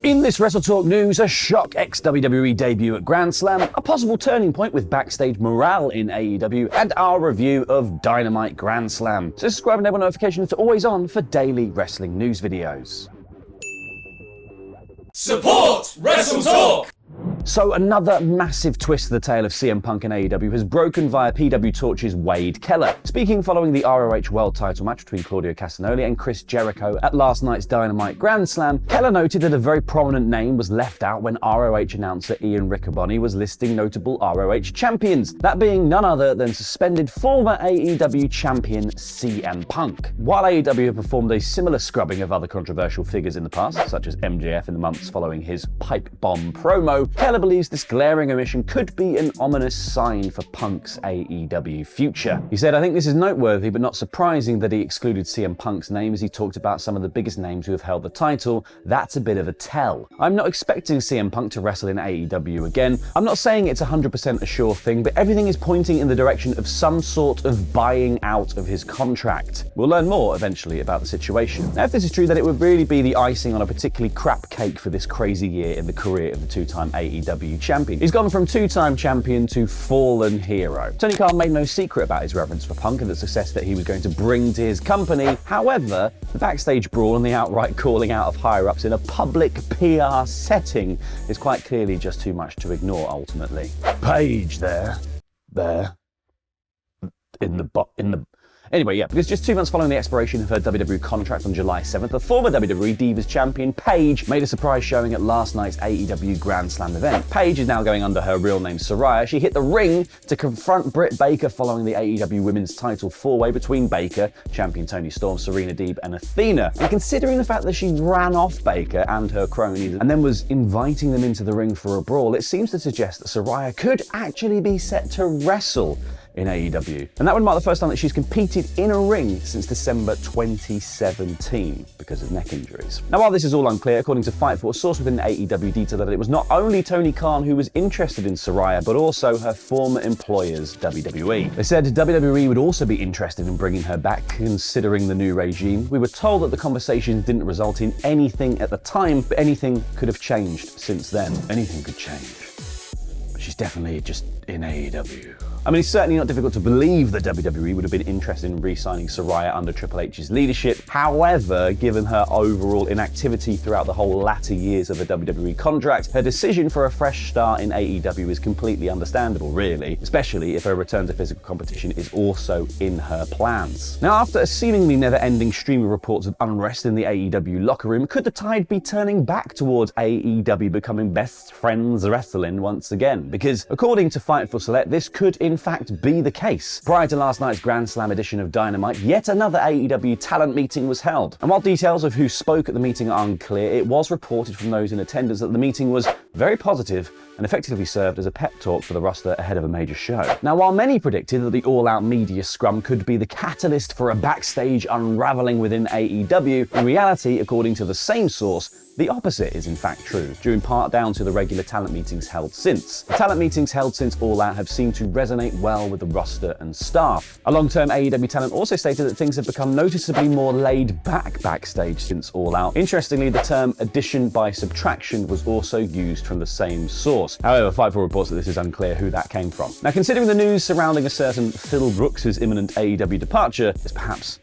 In this WrestleTalk news, a shock ex-WWE debut at Grand Slam, a possible turning point with backstage morale in AEW, and our review of Dynamite Grand Slam. So subscribe and enable notifications to always on for daily wrestling news videos. Support WrestleTalk! So another massive twist to the tale of CM Punk and AEW has broken via PW Torch's Wade Keller. Speaking following the ROH World title match between Claudio Castagnoli and Chris Jericho at last night's Dynamite Grand Slam, Keller noted that a very prominent name was left out when ROH announcer Ian Riccoboni was listing notable ROH champions, that being none other than suspended former AEW champion CM Punk. While AEW have performed a similar scrubbing of other controversial figures in the past, such as MJF in the months following his pipe bomb promo, Keller believes this glaring omission could be an ominous sign for Punk's AEW future. He said, "I think this is noteworthy but not surprising that he excluded CM Punk's name as he talked about some of the biggest names who have held the title. That's a bit of a tell. I'm not expecting CM Punk to wrestle in AEW again. I'm not saying it's 100% a sure thing, but everything is pointing in the direction of some sort of buying out of his contract. We'll learn more eventually about the situation." Now, if this is true, then it would really be the icing on a particularly crap cake for this crazy year in the career of the two-time AEW champion. He's gone from two-time champion to fallen hero. Tony Khan made no secret about his reverence for Punk and the success that he was going to bring to his company. However, the backstage brawl and the outright calling out of higher-ups in a public PR setting is quite clearly just too much to ignore ultimately. Paige Anyway, yeah, because just 2 months following the expiration of her WWE contract on July 7th, the former WWE Divas champion Paige made a surprise showing at last night's AEW Grand Slam event. Paige is now going under her real name Saraya. She hit the ring to confront Britt Baker following the AEW Women's title four-way between Baker, champion Toni Storm, Serena Deeb, and Athena. And considering the fact that she ran off Baker and her cronies and then was inviting them into the ring for a brawl, it seems to suggest that Saraya could actually be set to wrestle in AEW. And that would mark the first time that she's competed in a ring since December 2017 because of neck injuries. Now, while this is all unclear, according to Fightful, a source within AEW detailed that it was not only Tony Khan who was interested in Saraya, but also her former employers, WWE. They said WWE would also be interested in bringing her back, considering the new regime. We were told that the conversations didn't result in anything at the time, but anything could have changed since then. Anything could change. But she's definitely just in AEW. I mean, it's certainly not difficult to believe that WWE would have been interested in re-signing Saraya under Triple H's leadership. However, given her overall inactivity throughout the whole latter years of the WWE contract, her decision for a fresh start in AEW is completely understandable, really, especially if her return to physical competition is also in her plans. Now, after a seemingly never-ending stream of reports of unrest in the AEW locker room, could the tide be turning back towards AEW becoming best friends wrestling once again? Because, according to Fightful Select, this could in fact be the case. Prior to last night's Grand Slam edition of Dynamite, yet another AEW talent meeting was held. And while details of who spoke at the meeting are unclear, it was reported from those in attendance that the meeting was very positive and effectively served as a pep talk for the roster ahead of a major show. Now, while many predicted that the all-out media scrum could be the catalyst for a backstage unraveling within AEW, in reality, according to the same source, the opposite is in fact true, due in part down to the regular talent meetings held since. The talent meetings held since All Out have seemed to resonate well with the roster and staff. A long-term AEW talent also stated that things have become noticeably more laid back backstage since All Out. Interestingly, the term addition by subtraction was also used from the same source. However, Fightful reports that this is unclear who that came from. Now, considering the news surrounding a certain Phil Brooks' imminent AEW departure is perhaps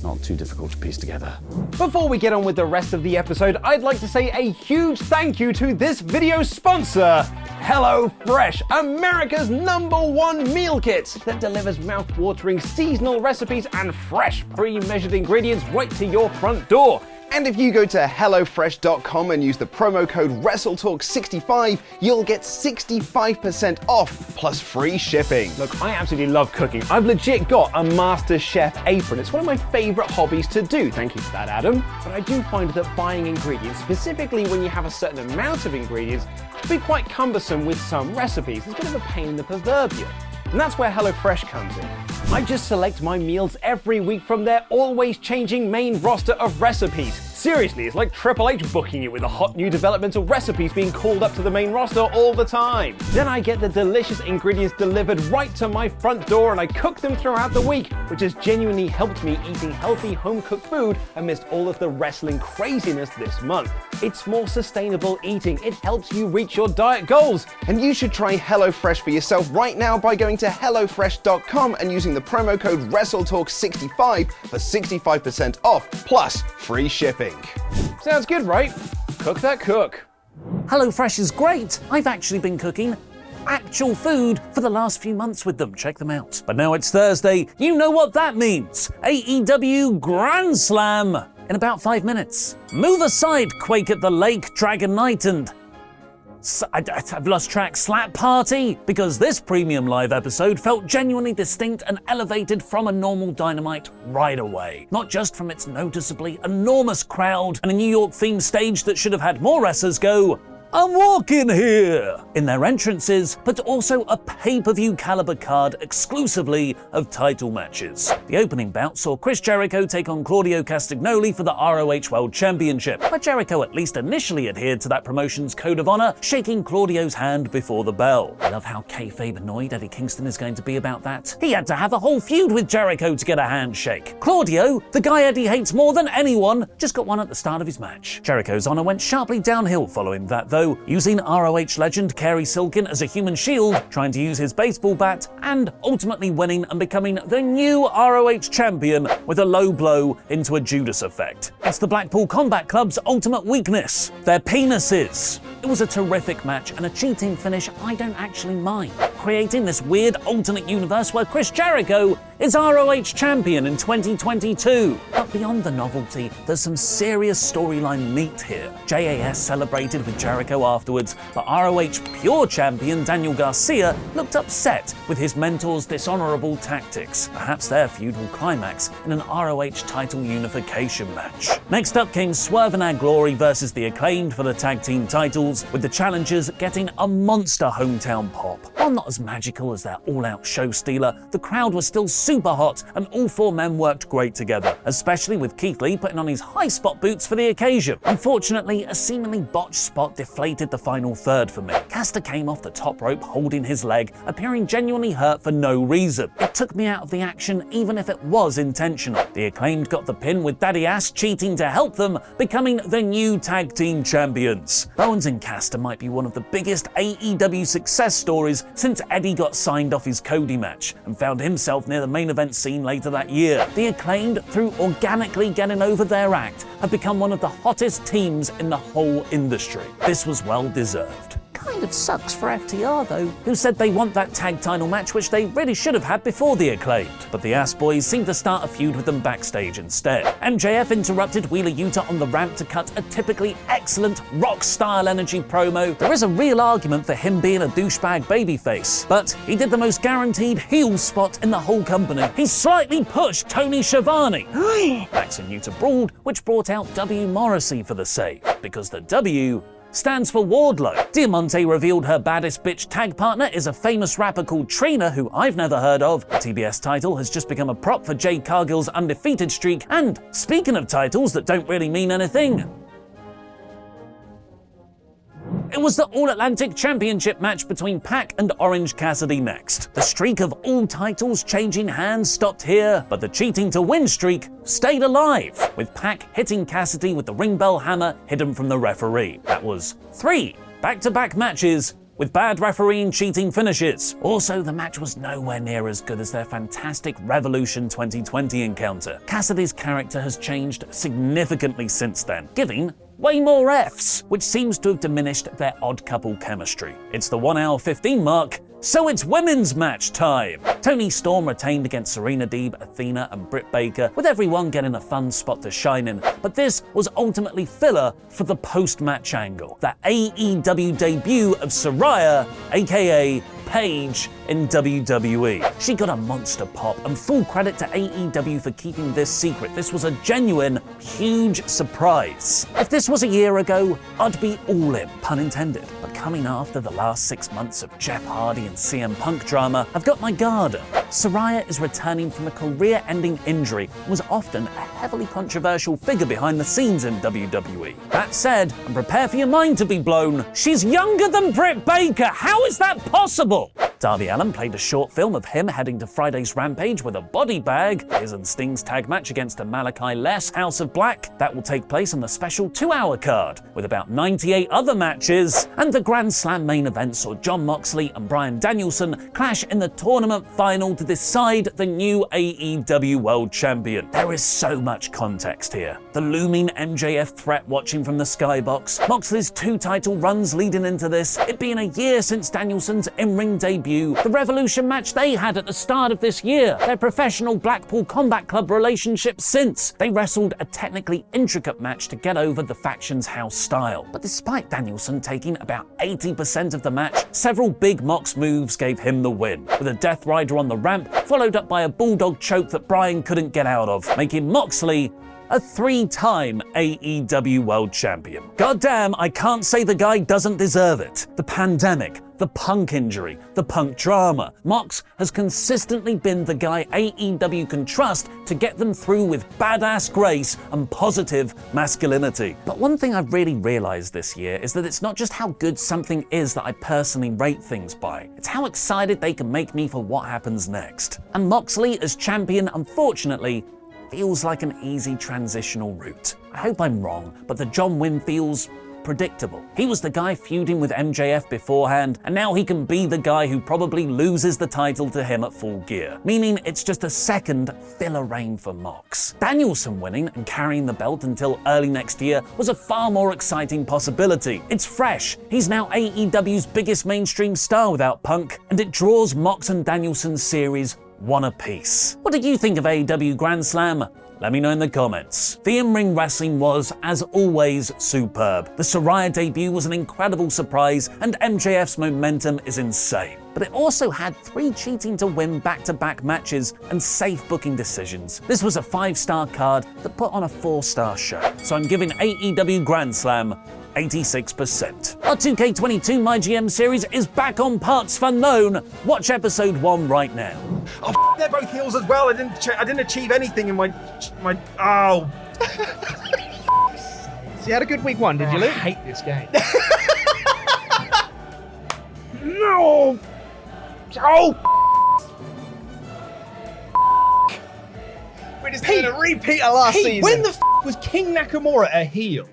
not too difficult to piece together. Before we get on with the rest of the episode, I'd like to say a huge thank you to this video's sponsor, HelloFresh, America's #1 meal kit that delivers mouth-watering seasonal recipes and fresh, pre-measured ingredients right to your front door. And if you go to HelloFresh.com and use the promo code WrestleTalk65, you'll get 65% off plus free shipping. Look, I absolutely love cooking. I've legit got a Master Chef apron. It's one of my favorite hobbies to do. Thank you for that, Adam. But I do find that buying ingredients, specifically when you have a certain amount of ingredients, can be quite cumbersome with some recipes. It's a bit of a pain in the proverbial. And that's where HelloFresh comes in. I just select my meals every week from their always changing main roster of recipes. Seriously, it's like Triple H booking it with the hot new developmental recipes being called up to the main roster all the time. Then I get the delicious ingredients delivered right to my front door and I cook them throughout the week, which has genuinely helped me eating healthy home-cooked food amidst all of the wrestling craziness this month. It's more sustainable eating. It helps you reach your diet goals. And you should try HelloFresh for yourself right now by going to HelloFresh.com and using the promo code WrestleTalk65 for 65% off, plus free shipping. Sounds good, right? Cook that cook. HelloFresh is great. I've actually been cooking actual food for the last few months with them. Check them out. But now it's Thursday. You know what that means. AEW Grand Slam in about 5 minutes. Move aside Quake at the Lake, Dragon Knight, and I've lost track, Slap Party, because this premium live episode felt genuinely distinct and elevated from a normal Dynamite right away. Not just from its noticeably enormous crowd and a New York themed stage that should have had more wrestlers go, "I'm walking here," in their entrances, but also a pay-per-view caliber card exclusively of title matches. The opening bout saw Chris Jericho take on Claudio Castagnoli for the ROH World Championship, where Jericho at least initially adhered to that promotion's code of honor, shaking Claudio's hand before the bell. I love how kayfabe annoyed Eddie Kingston is going to be about that. He had to have a whole feud with Jericho to get a handshake. Claudio, the guy Eddie hates more than anyone, just got one at the start of his match. Jericho's honor went sharply downhill following that, though, using ROH legend Kerry Silkin as a human shield, trying to use his baseball bat, and ultimately winning and becoming the new ROH champion with a low blow into a Judas effect. It's the Blackpool Combat Club's ultimate weakness, their penises. It was a terrific match and a cheating finish I don't actually mind, creating this weird alternate universe where Chris Jericho is ROH champion in 2022. But beyond the novelty, there's some serious storyline meat here. JAS celebrated with Jericho afterwards, but ROH pure champion Daniel Garcia looked upset with his mentor's dishonorable tactics. Perhaps their feud will climax in an ROH title unification match. Next up came Swerve and Our Glory versus The Acclaimed for the tag team titles, with the challengers getting a monster hometown pop. While not as magical as their all-out show stealer, the crowd was still super hot and all four men worked great together, especially with Keith Lee putting on his high spot boots for the occasion. Unfortunately, a seemingly botched spot deflated the final third for me. Caster came off the top rope holding his leg, appearing genuinely hurt for no reason. It took me out of the action even if it was intentional. The Acclaimed got the pin with Daddy Ass cheating to help them, becoming the new tag team champions. Bowens and Caster might be one of the biggest AEW success stories since Eddie got signed off his Cody match and found himself near the main event scene later that year. The Acclaimed, through organically getting over their act, have become one of the hottest teams in the whole industry. This was well deserved. Kind of sucks for FTR though, who said they want that tag title match which they really should have had before the Acclaimed. But the Ass Boys seemed to start a feud with them backstage instead. MJF interrupted Wheeler Yuta on the ramp to cut a typically excellent rock-style energy promo. There is a real argument for him being a douchebag babyface, but he did the most guaranteed heel spot in the whole company. He slightly pushed Tony Schiavone. Max and Yuta brawled, which brought out W. Morrissey for the save, because the W stands for Wardlow. Diamante revealed her baddest bitch tag partner is a famous rapper called Trina, who I've never heard of. The TBS title has just become a prop for Jade Cargill's undefeated streak. And speaking of titles that don't really mean anything, it was the All-Atlantic Championship match between Pac and Orange Cassidy next. The streak of all titles changing hands stopped here, but the cheating to win streak stayed alive, with Pac hitting Cassidy with the ring bell hammer hidden from the referee. That was 3 back-to-back matches with bad refereeing cheating finishes. Also, the match was nowhere near as good as their fantastic Revolution 2020 encounter. Cassidy's character has changed significantly since then, giving way more Fs, which seems to have diminished their odd couple chemistry. It's the 1 hour 15 mark, so it's women's match time. Toni Storm retained against Serena Deeb, Athena, and Britt Baker, with everyone getting a fun spot to shine in. But this was ultimately filler for the post-match angle. The AEW debut of Saraya, aka Paige in WWE. She got a monster pop, and full credit to AEW for keeping this secret. This was a genuine, huge surprise. If this was a year ago, I'd be all in, pun intended. But coming after the last 6 months of Jeff Hardy and CM Punk drama, I've got my guard up. Saraya is returning from a career-ending injury and was often a heavily controversial figure behind the scenes in WWE. That said, and prepare for your mind to be blown, she's younger than Britt Baker. How is that possible? Darby Allin played a short film of him heading to Friday's Rampage with a body bag. His and Sting's tag match against a Malachi Les House of Black. That will take place on the special 2-hour card, with about 98 other matches. And the Grand Slam main event saw Jon Moxley and Bryan Danielson clash in the tournament final to decide the new AEW World Champion. There is so much context here. The looming MJF threat watching from the skybox, Moxley's 2 title runs leading into this, it being a year since Danielson's in-ring debut, the Revolution match they had at the start of this year, their professional Blackpool Combat Club relationship since. They wrestled a technically intricate match to get over the faction's house style. But despite Danielson taking about 80% of the match, several big Mox moves gave him the win, with a Death Rider on the ramp, followed up by a Bulldog choke that Bryan couldn't get out of, making Moxley a 3-time AEW World Champion. Goddamn, I can't say the guy doesn't deserve it. The pandemic, the Punk injury, the Punk drama. Mox has consistently been the guy AEW can trust to get them through with badass grace and positive masculinity. But one thing I've really realized this year is that it's not just how good something is that I personally rate things by. It's how excited they can make me for what happens next. And Moxley as champion, unfortunately, feels like an easy transitional route. I hope I'm wrong, but the John win feels predictable. He was the guy feuding with MJF beforehand, and now he can be the guy who probably loses the title to him at Full Gear, meaning it's just a second filler reign for Mox. Danielson winning and carrying the belt until early next year was a far more exciting possibility. It's fresh. He's now AEW's biggest mainstream star without Punk, and it draws Mox and Danielson's series one apiece. What did you think of AEW Grand Slam? Let me know in the comments. The in-ring wrestling was, as always, superb. The Saraya debut was an incredible surprise, and MJF's momentum is insane. But it also had 3 cheating to win back-to-back matches and safe booking decisions. This was a 5-star card that put on a 4-star show. So I'm giving AEW Grand Slam 86%. Our 2K22 My GM series is back on Parts Unknown. Watch episode 1 right now. Oh, they're both heels as well. I didn't achieve anything in my. Oh. So you had a good week 1, did you, Luke? I hate this game. No! Oh! We're just doing a repeat of last season. When the was King Nakamura a heel?